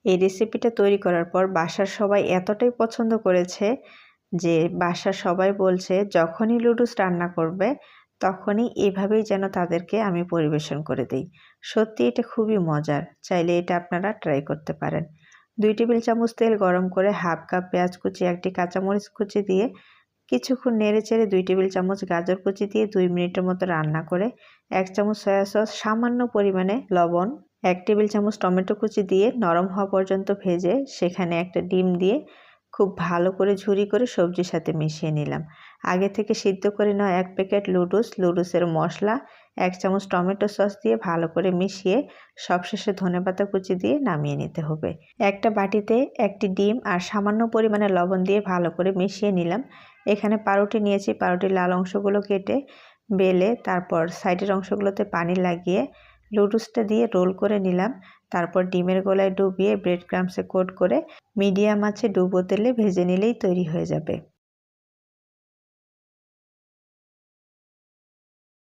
এই রেসিপিটা তৈরি করার পর বাসার সবাই এতটাই পছন্দ করেছে যে বাসার সবাই বলছে যখনই নুডলস রান্না করবে তখনই এভাবেই যেন তাদেরকে আমি পরিবেশন করে দিই। সত্যি এটা খুবই মজার, চাইলে এটা আপনারা ট্রাই করতে পারেন। 2 টেবিল চামচ তেল গরম করে হাফ কাপ পেঁয়াজ কুচি, 1টি কাঁচামরিচ কুচি দিয়ে কিছুক্ষণ নেড়েচেড়ে 2 টেবিল চামচ গাজর কুচি দিয়ে 2 মিনিটের মতো রান্না করে 1 চামচ সয়া সস, সামান্য পরিমাণে লবণ, 1 টেবিল চামচ টমেটো কুচি দিয়ে নরম হওয়া পর্যন্ত ভেজে সেখানে একটা ডিম দিয়ে খুব ভালো করে ঝুরি করে সবজির সাথে মিশিয়ে নিলাম। আগে থেকে সিদ্ধ করে নেওয়া 1 প্যাকেট লুডুসের মশলা, 1 চামচ টমেটো সস দিয়ে ভালো করে মিশিয়ে সবশেষে ধনেপাতা কুচি দিয়ে নামিয়ে নিতে হবে। একটা বাটিতে 1টি ডিম আর সামান্য পরিমাণে লবণ দিয়ে ভালো করে মিশিয়ে নিলাম। এখানে পাউরুটি নিয়েছি, পাউরুটির লাল অংশগুলো কেটে বেলে তারপর সাইডের অংশগুলোতে পানি লাগিয়ে লুডুসটা দিয়ে রোল করে নিলাম। তারপর ডিমের গোলায় ডুবিয়ে ব্রেড ক্রাম্বসে কোট করে মিডিয়াম আঁচে ডুবো তেলে ভেজে নিলেই তৈরি হয়ে যাবে।